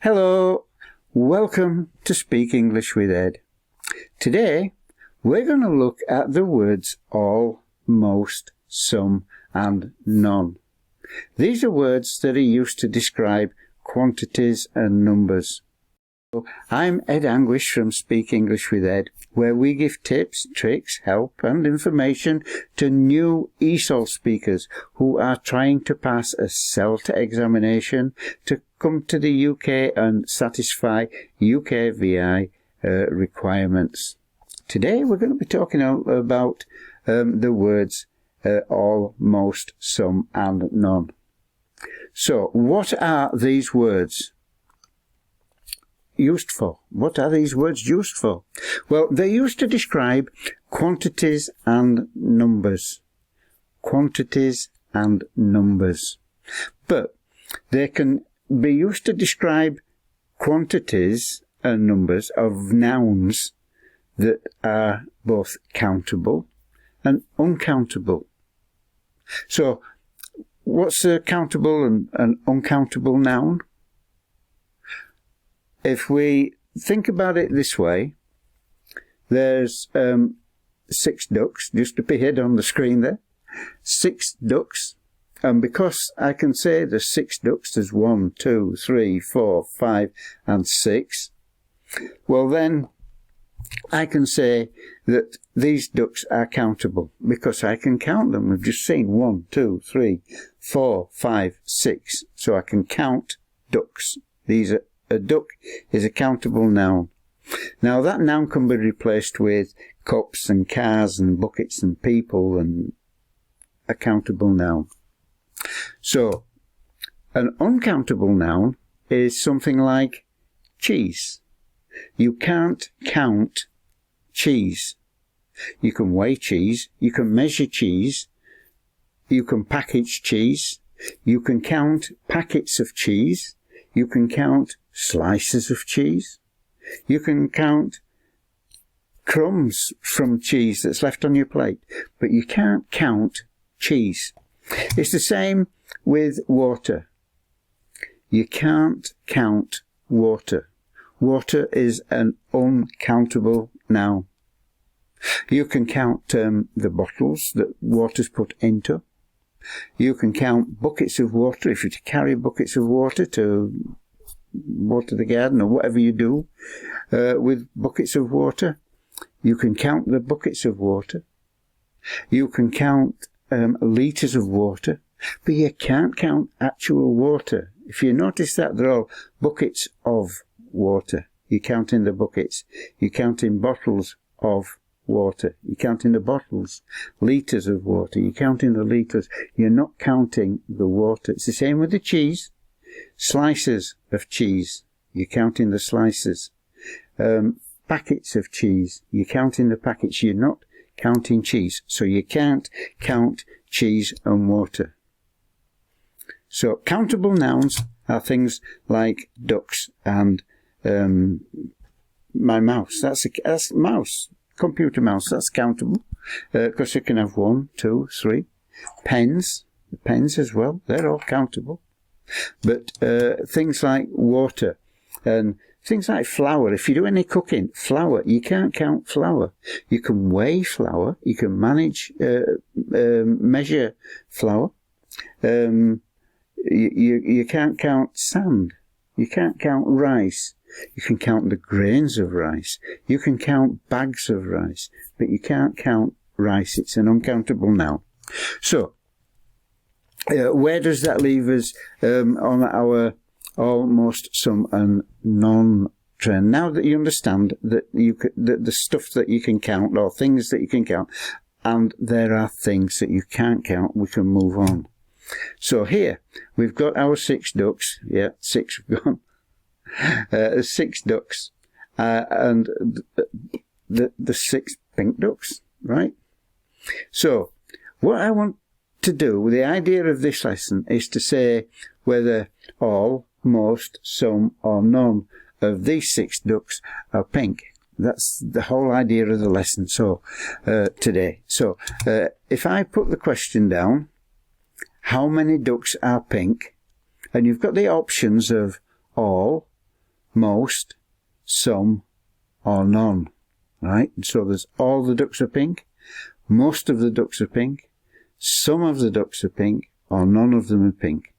Hello, welcome to Speak English with Ed. Today we're going to look at the words all, most, some and none. These are words that are used to describe quantities and numbers. I'm Ed Anguish from Speak English with Ed, where we give tips, tricks, help and information to new ESOL speakers who are trying to pass a SELT examination to come to the UK and satisfy UK VI requirements. Today we're going to be talking about the words all, most, some and none. So what are these words used for? What are these words used for? Well, they're used to describe quantities and numbers. Quantities and numbers. But they can be used to describe quantities and numbers of nouns that are both countable and uncountable. So, what's a countable and uncountable noun? If we think about it this way, there's 6 ducks, just appeared on the screen there. 6 ducks. And because I can say there's 6 ducks, there's 1, 2, 3, 4, 5 and 6. Well then, I can say that these ducks are countable because I can count them. We've just seen 1, 2, 3, 4, 5, 6. So I can count ducks. A duck is a countable noun. Now that noun can be replaced with cups and cars and buckets and people and a countable noun. So an uncountable noun is something like cheese. You can't count cheese. You can weigh cheese, you can measure cheese, you can package cheese, you can count packets of cheese, you can count slices of cheese, you can count crumbs from cheese that's left on your plate, but you can't count cheese. It's the same with water. You can't count water. Water is an uncountable noun. You can count the bottles that water's put into. You can count buckets of water if you're to carry buckets of water to water the garden or whatever you do with buckets of water. You can count the buckets of water. You can count litres of water, but you can't count actual water. If you notice that, they're all buckets of water. You count in the buckets. You count in bottles of water. You count in the bottles. Litres of water. You count in the litres. You're not counting the water. It's the same with the cheese. Slices of cheese. You count in the slices. Packets of cheese. You count in the packets. You're not counting cheese. So you can't count cheese and water. So countable nouns are things like ducks and my mouse. That's mouse. Computer mouse. That's countable. Because you can have 1, 2, 3. Pens. Pens as well. They're all countable. But things like water and things like flour. If you do any cooking, flour, you can't count flour. You can weigh flour. You can manage, measure flour. You can't count sand. You can't count rice. You can count the grains of rice. You can count bags of rice. But you can't count rice. It's an uncountable noun. So, where does that leave us on our almost, some and none trend? Now that you understand that the stuff that you can count, or things that you can count, and there are things that you can't count, we can move on. So here we've got our 6 ducks. Yeah, 6 have gone. 6 ducks, and the 6 pink ducks, right? So what I want to do with the idea of this lesson is to say whether all, most, some or none of these 6 ducks are pink. That's the whole idea of the lesson. So today. So if I put the question down, how many ducks are pink? And you've got the options of all, most, some, or none. Right? So there's all the ducks are pink, most of the ducks are pink, some of the ducks are pink, or none of them are pink.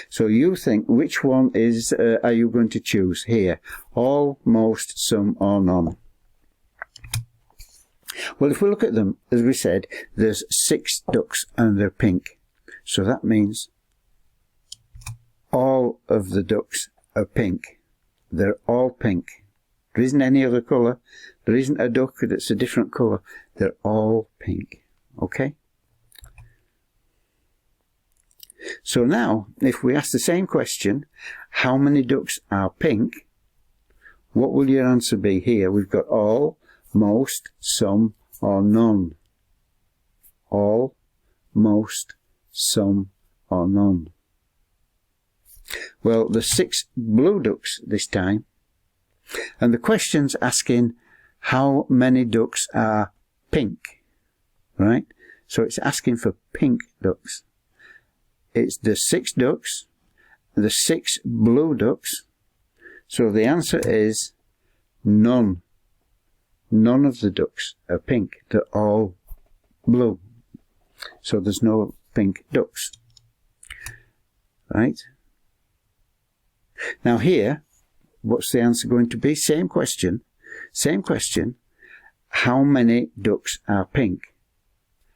So you think, which one are you going to choose here? All, most, some, or none? Well, if we look at them, as we said, there's 6 ducks and they're pink. So that means all of the ducks are pink. They're all pink. There isn't any other colour. There isn't a duck that's a different colour. They're all pink. Okay? So now, if we ask the same question, how many ducks are pink? What will your answer be here? We've got all, most, some, or none. All, most, some, or none. Well, there's 6 blue ducks this time. And the question's asking how many ducks are pink. Right? So it's asking for pink ducks. It's the 6 ducks, the 6 blue ducks. So the answer is none. None of the ducks are pink. They're all blue. So there's no pink ducks. Right? Now here, what's the answer going to be? Same question. Same question. How many ducks are pink?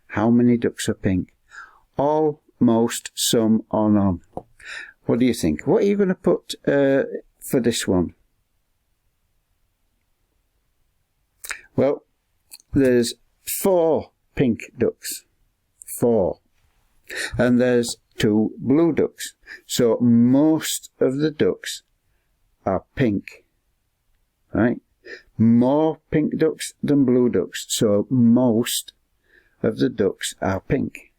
How many ducks are pink? All, most, some, or none. What do you think? What are you going to put for this one? Well, there's 4 pink ducks. 4. And there's 2 blue ducks. So most of the ducks are pink. Right? More pink ducks than blue ducks. So most of the ducks are pink.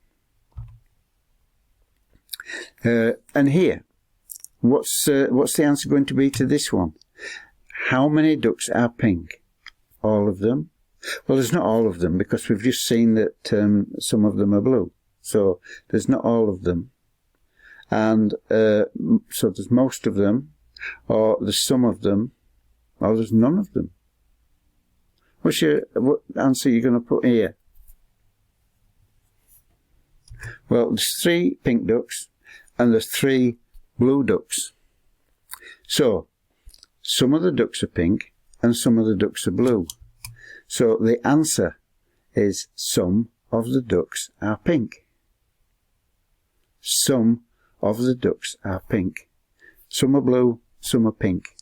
And here, what's the answer going to be to this one? How many ducks are pink? All of them? Well, there's not all of them, because we've just seen that some of them are blue. So there's not all of them. And so there's most of them, or there's some of them, or there's none of them. What answer are you going to put here? Well, there's 3 pink ducks, and there's 3 blue ducks. So, some of the ducks are pink, and some of the ducks are blue. So the answer is some of the ducks are pink. Some of the ducks are pink. Some are blue, some are pink.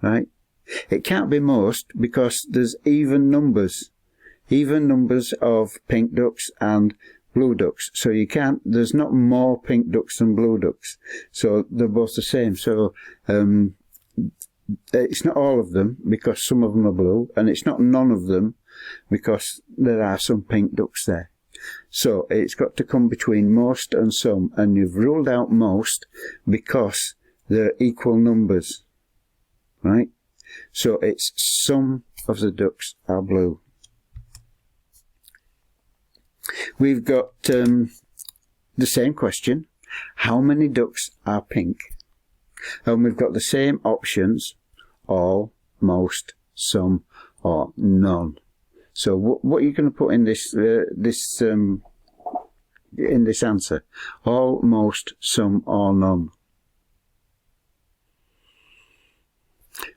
Right? It can't be most, because there's even numbers of pink ducks and blue ducks. So you can't, there's not more pink ducks than blue ducks. So they're both the same. So it's not all of them, because some of them are blue, and it's not none of them, because there are some pink ducks there. So it's got to come between most and some, and you've ruled out most because they're equal numbers. Right? So it's some of the ducks are blue. We've got the same question. How many ducks are pink? And we've got the same options. All, most, some, or none. So what are you going to put in this in this answer? All, most, some, or none.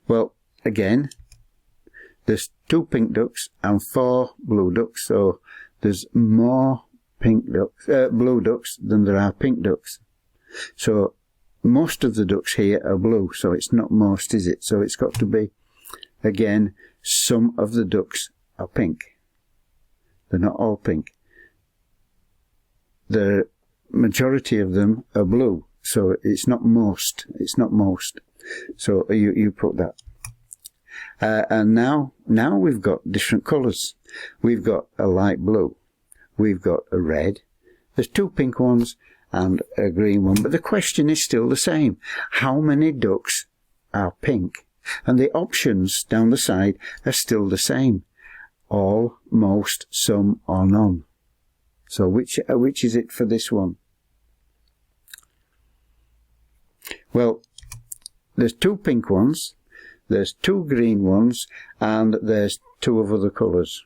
Well, again, there's 2 pink ducks and 4 blue ducks. So there's more blue ducks than there are pink ducks. So most of the ducks here are blue, so it's not most, is it? So it's got to be, again, some of the ducks are pink. They're not all pink. The majority of them are blue, so it's not most. It's not most. So you put that. And now we've got different colours. We've got a light blue. We've got a red. There's 2 pink ones and a green one. But the question is still the same. How many ducks are pink? And the options down the side are still the same. All, most, some, or none. So which is it for this one? Well, there's 2 pink ones, there's 2 green ones, and there's 2 of other colours.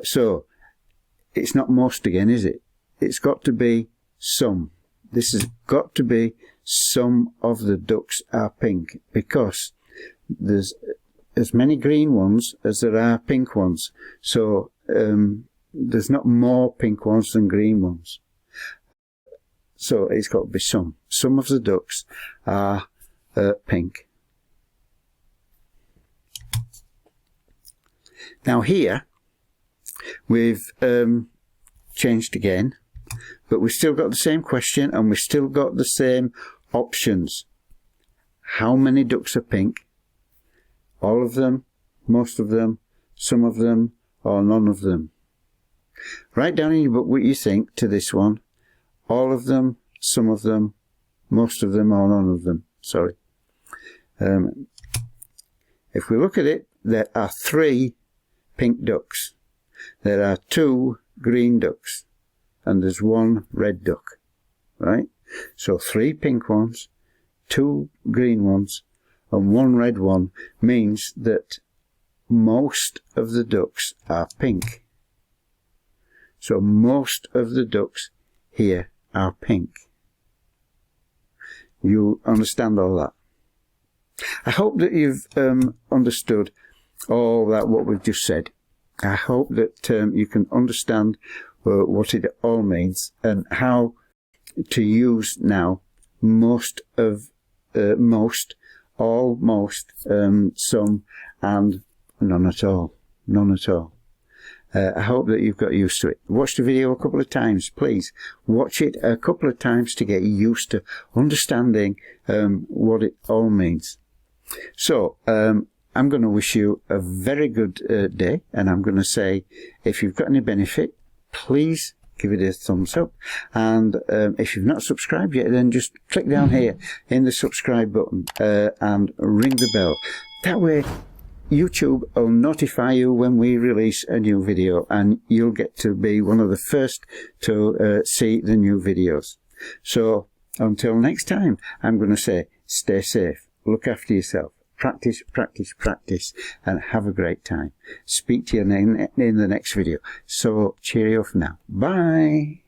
So it's not most again, is it? It's got to be some. This has got to be some of the ducks are pink, because there's as many green ones as there are pink ones. So there's not more pink ones than green ones. So it's got to be some. Some of the ducks are pink. Now here we've changed again, but we've still got the same question and we've still got the same options. How many ducks are pink? All of them, most of them, some of them, or none of them. Write down in your book what you think to this one. All of them, some of them, most of them, or none of them. Sorry. If we look at it, there are 3 pink ducks. There are 2 green ducks. And there's 1 red duck. Right? So 3 pink ones, 2 green ones, and 1 red one means that most of the ducks are pink. So most of the ducks here are pink. You understand all that? I hope that you've understood all that what we've just said. I hope that you can understand what it all means and how to use now most of most, almost, some, and none at all. None at all. I hope that you've got used to it. Watch the video a couple of times, please. Watch it a couple of times to get used to understanding what it all means. So, I'm going to wish you a very good day, and I'm going to say, if you've got any benefit, please give it a thumbs up, and if you've not subscribed yet, then just click down here in the subscribe button and ring the bell. That way YouTube will notify you when we release a new video, and you'll get to be one of the first to see the new videos. So until next time, I'm going to say, stay safe, look after yourself, practice, practice, practice, and have a great time. Speak to you in the next video. So cheerio for now. Bye.